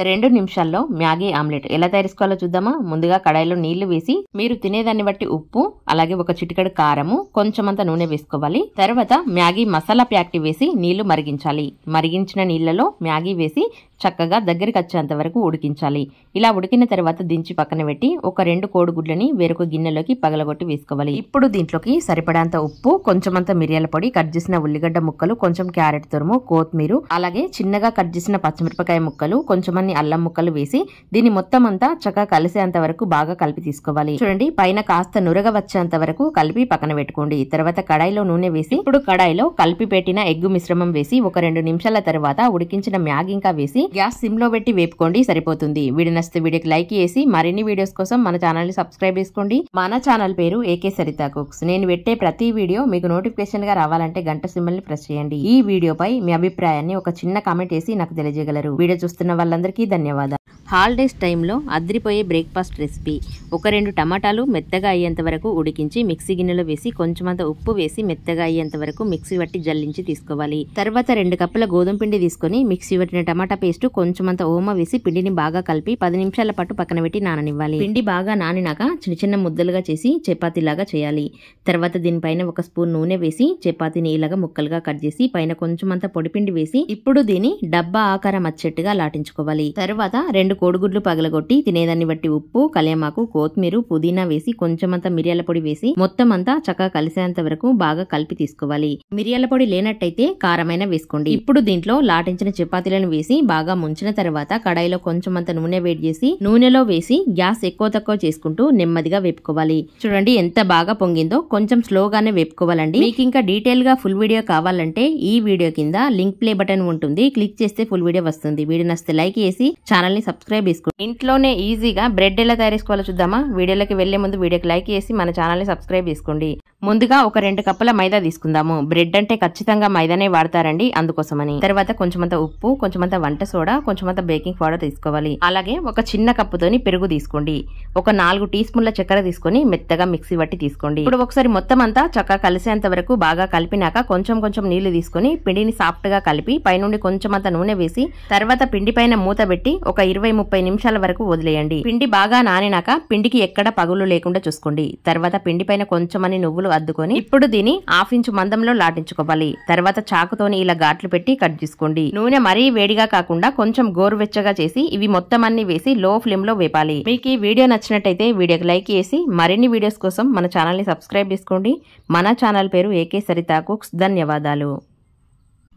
2 నిమిషాల్లో Maggi omelette ఎలా తయారు చేసుకోవాలో చూద్దామా. ముందుగా కడాయిలో నీళ్లు వేసి మీరు తినేదాన్ని బట్టి ఉప్పు, అలాగే ఒక చిటికెడు కారము, కొంచెమంత నూనె వేసుకోవాలి. తర్వాత మ్యాగీ మసాలా ప్యాకెట్ వేసి నీళ్లు మరిగించాలి. మరిగించిన నీళ్లలో మ్యాగీ వేసి చక్కగా దగ్గరికి వచ్చేంత వరకు ఉడికించాలి. ఇలా ఉడికిన తర్వాత దించి పక్కన పెట్టి ఒక 2 కోడిగుడ్లని వేరొక గిన్నెలోకి పగలగొట్టి వేసుకోవాలి. ఇప్పుడు దీంట్లోకి సరిపడాంత ఉప్పు, కొంచెమంత మిరియాల పొడి, కట్ చేసిన ఉల్లిగడ్డ ముక్కలు, కొంచెం క్యారెట్ తురుము, కొత్తిమీర, అలాగే చిన్నగా కట్ చేసిన పచ్చిమిరపకాయ ముక్కలు, కొంచెమన్ని అల్లం ముక్కలు వేసి దీన్ని మొత్తం అంతా చక్కగా కలిసేంత వరకు బాగా కలిపి తీసుకోవాలి. చూడండి, పైన కాస్త నురగ వచ్చేంత వరకు కలిపి పక్కన పెట్టుకోండి. తర్వాత కడాయిలో నూనె వేసి ఇప్పుడు కడాయిలో కలిపి పెట్టిన ఎగ్గు మిశ్రమం వేసి ఒక 2 నిమిషాల తర్వాత ఉడికించిన మ్యాగీ ఇంకా వేసి గ్యాస్ సిమ్ లో పెట్టి వేపుకోండి, సరిపోతుంది. వీడియో నచ్చితే వీడియోకి లైక్ చేసి మరిన్ని వీడియోస్ కోసం మన ఛానల్ ని సబ్స్క్రైబ్ చేసుకోండి. మన ఛానల్ పేరు ఏకే సరిత కుక్స్. నేను పెట్టే ప్రతి వీడియో మీకు నోటిఫికేషన్ గా రావాలంటే గంట సింబల్ ని ప్రెస్ చేయండి. ఈ వీడియోపై మీ అభిప్రాయాన్ని ఒక చిన్న కామెంట్ చేసి నాకు తెలియజేయగలరు. వీడియో చూస్తున్న వాళ్ళందరికీ ధన్యవాదాలు. హాలిడేస్ టైంలో అద్రిపోయే బ్రేక్ఫాస్ట్ రెసిపీ. ఒక 2 టమాటాలు మెత్తగా అయ్యేంత వరకు ఉడికించి మిక్సీ గిన్నెలో వేసి కొంచెమంత ఉప్పు వేసి మెత్తగా అయ్యేంత వరకు మిక్సీ పట్టి జల్లించి తీసుకోవాలి. తర్వాత 2 కప్పుల గోధుమ పిండి తీసుకుని మిక్సీ పట్టిన టమాటా పేస్ట్, కొంచెమంత ఓమ వేసి పిండిని బాగా కలిపి 10 నిమిషాల పాటు పక్కన పెట్టి నాననివ్వాలి. పిండి బాగా నానినాక చిన్న చిన్న ముద్దలుగా చేసి చపాతీలాగా చేయాలి. తర్వాత దీనిపైన 1 స్పూన్ నూనె వేసి చపాతీని ఇలాగా ముక్కలుగా కట్ చేసి పైన కొంచెమంత పొడిపిండి వేసి ఇప్పుడు దీన్ని డబ్బా ఆకారం వచ్చేట్టుగా లాటించుకోవాలి. తర్వాత 2 కోడిగుడ్లు పగలగొట్టి తినేదాన్ని బట్టి ఉప్పు, కళ్యామాకు, కొత్తిమీర, పుదీనా వేసి కొంచెమంత మిరియాల పొడి వేసి మొత్తం అంతా చక్కగా కలిసేంత వరకు బాగా కలిపి తీసుకోవాలి. మిరియాల పొడి లేనట్టయితే కారమైన వేసుకోండి. ఇప్పుడు దీంట్లో లాటించిన చపాతీలను వేసి బాగా ముంచిన తర్వాత కడాయిలో కొంచెమంత నూనె వేడి చేసి నూనెలో వేసి గ్యాస్ ఎక్కువ తక్కువ చేసుకుంటూ నెమ్మదిగా వేపుకోవాలి. చూడండి ఎంత బాగా పొంగిందో. కొంచెం స్లోగానే వేపుకోవాలండి. మీకు ఇంకా డీటెయిల్ గా ఫుల్ వీడియో కావాలంటే ఈ వీడియో కింద లింక్ ప్లే బటన్ ఉంటుంది, క్లిక్ చేస్తే ఫుల్ వీడియో వస్తుంది. వీడియో నచ్చితే లైక్ చేసి ఛానల్ ని సబ్స్క్రైబ్ చేసుకోండి. ఇంట్లోనే ఈజీగా బ్రెడ్ ఎలా తయారు చేసుకోవాలో చూద్దామా. వీడియోలోకి వెళ్లే ముందు వీడియోకి లైక్ చేసి మన ఛానల్ ని సబ్స్క్రైబ్ చేసుకోండి. ముందుగా ఒక 2 కప్పుల మైదా తీసుకుందాము. బ్రెడ్ అంటే ఖచ్చితంగా మైదానే వాడతారండి, అందుకోసమని. తర్వాత కొంచెమంత ఉప్పు, కొంచెమంత వంట సోడా, కొంచెమంత బేకింగ్ పౌడర్ తీసుకోవాలి. అలాగే ఒక చిన్న కప్పుతోని పెరుగు తీసుకోండి. ఒక 4 టీ స్పూన్ల చక్కెర తీసుకుని మెత్తగా మిక్సీ పట్టి తీసుకోండి. ఇప్పుడు ఒకసారి మొత్తం అంతా చక్కగా కలిసేంత వరకు బాగా కలిపినాక కొంచెం కొంచెం నీళ్లు తీసుకుని పిండిని సాఫ్ట్ గా కలిపి పైనుండి కొంచెమంత నూనె వేసి తర్వాత పిండి పైన మూత పెట్టి ఒక 20-30 నిమిషాల వరకు వదిలేయండి. పిండి బాగా నానినాక పిండికి ఎక్కడ పగులు లేకుండా చూసుకోండి. తర్వాత పిండి పైన కొంచెమని నువ్వులు అద్దుకొని ఇప్పుడు దీన్ని 1/2 ఇంచు మందంలో లాటించుకోవాలి. తర్వాత చాకుతోని ఇలా ఘాట్లు పెట్టి కట్ చేసుకోండి. నూనె మరీ వేడిగా కాకుండా కొంచెం గోరువెచ్చగా చేసి ఇవి మొత్తం అన్ని వేసి లో ఫ్లేమ్ లో వేపాలి. మీకు ఈ వీడియో నచ్చినట్టయితే వీడియోకి లైక్ చేసి మరిన్ని వీడియోస్ కోసం మన ఛానల్ ని సబ్స్క్రైబ్ చేసుకోండి. మన ఛానల్ పేరు ఏకే సరిత కుక్స్. ధన్యవాదాలు.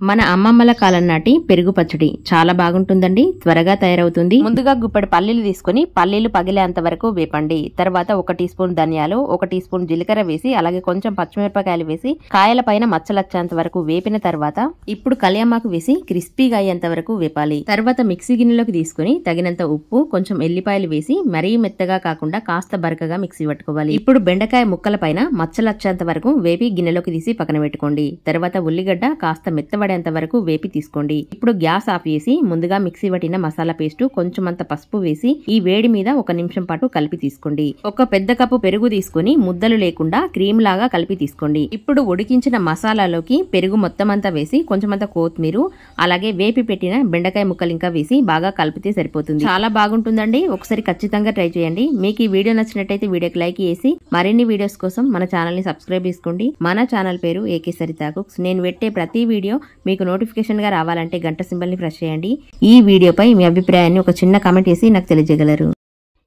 మన అమ్మమ్మల కాలం నాటి పెరుగు పచ్చడి చాలా బాగుంటుందండి, త్వరగా తయారవుతుంది. ముందుగా గుప్పెడు పల్లీలు తీసుకుని పల్లీలు పగిలేంత వరకు వేపండి. తర్వాత 1 టీ స్పూన్ ధనియాలు, 1 టీ స్పూన్ జీలకర్ర వేసి అలాగే కొంచెం పచ్చిమిరపకాయలు వేసి కాయల పైన మచ్చలొచ్చేంత వరకు వేపిన తర్వాత ఇప్పుడు కళ్యామాకు వేసి క్రిస్పీగా అయ్యేంత వరకు వేపాలి. తర్వాత మిక్సీ గిన్నెలోకి తీసుకుని తగినంత ఉప్పు, కొంచెం ఎల్లిపాయలు వేసి మరీ మెత్తగా కాకుండా కాస్త బరకగా మిక్సీ పట్టుకోవాలి. ఇప్పుడు బెండకాయ ముక్కల పైన మచ్చలొచ్చేంత వరకు వేపి గిన్నెలోకి తీసి పక్కన పెట్టుకోండి. తర్వాత ఉల్లిగడ్డ కాస్త మెత్తబడేంత వరకు వేపి తీసుకోండి. ఇప్పుడు గ్యాస్ ఆఫ్ చేసి ముందుగా మిక్సీ పట్టిన మసాలా పేస్ట్, కొంచెమంత పసుపు వేసి ఈ వేడి మీద 1 నిమిషం పాటు కలిపి తీసుకోండి. ఒక పెద్ద కప్పు పెరుగు తీసుకుని ముద్దలు లేకుండా క్రీమ్ లాగా కలిపి తీసుకోండి. ఇప్పుడు ఉడికించిన మసాలాలోకి పెరుగు మొత్తం అంతా వేసి కొంచెమంత కొత్తిమీర అలాగే వేపి పెట్టిన బెండకాయ ముక్కలు ఇంకా వేసి బాగా కలిపితే సరిపోతుంది. చాలా బాగుంటుందండి, ఒకసారి ఖచ్చితంగా ట్రై చేయండి. మీకు ఈ వీడియో నచ్చినట్టయితే వీడియోకి లైక్ చేసి మరిన్ని వీడియోస్ కోసం మన ఛానల్ ని సబ్స్క్రైబ్ చేసుకోండి. మన ఛానల్ పేరు ఏకే సరిత కుక్స్. నేను పెట్టే ప్రతి వీడియో మీకు నోటిఫికేషన్ గా రావాలంటే గంట సింబల్ ని ప్రెస్ చేయండి. ఈ వీడియోపై మీ అభిప్రాయాన్ని ఒక చిన్న కామెంట్ చేసి నాకు తెలియజేయగలరు.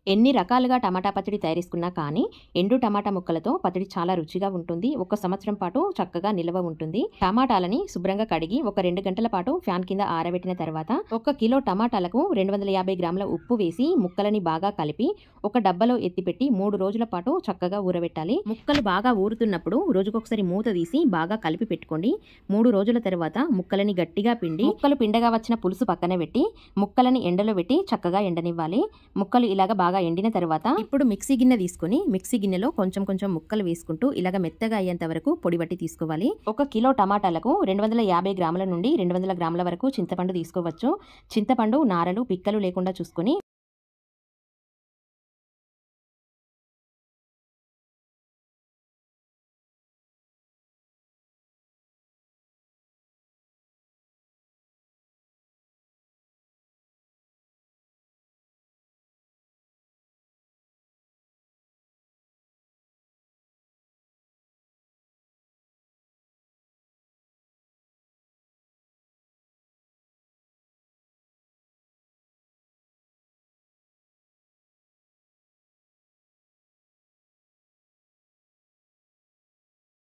ఎన్ని రకాలుగా టమాటా పచ్చడి తయారీసుకున్నా కానీ ఎండు టమాటా ముక్కలతో పచ్చడి చాలా రుచిగా ఉంటుంది. 1 సంవత్సరం పాటు చక్కగా నిల్వ ఉంటుంది. టమాటాలని శుభ్రంగా కడిగి ఒక 2 గంటల పాటు ఫ్యాన్ కింద ఆరబెట్టిన తర్వాత 1 కిలో టమాటాలకు 250 గ్రాముల ఉప్పు వేసి ముక్కలని బాగా కలిపి ఒక డబ్బాలో ఎత్తిపెట్టి 3 రోజుల పాటు చక్కగా ఊరబెట్టాలి. ముక్కలు బాగా ఊరుతున్నప్పుడు రోజుకొకసారి మూత తీసి బాగా కలిపి పెట్టుకోండి. 3 రోజుల తర్వాత ముక్కలని గట్టిగా పిండి ముక్కలు పిండగా వచ్చిన పులుసు పక్కన పెట్టి ముక్కలని ఎండలో పెట్టి చక్కగా ఎండనివ్వాలి. ముక్కలు ఇలాగా బాగా ఎండిన తర్వాత ఇప్పుడు మిక్సీ గిన్నె తీసుకుని మిక్సీ గిన్నెలో కొంచెం కొంచెం ముక్కలు వేసుకుంటూ ఇలాగ మెత్తగా అయ్యేంత వరకు పొడి బట్టి తీసుకోవాలి. 1 కిలో టమాటాలకు 250 గ్రాముల నుండి 200 గ్రాముల వరకు చింతపండు తీసుకోవచ్చు. చింతపండు నారలు పిక్కలు లేకుండా చూసుకుని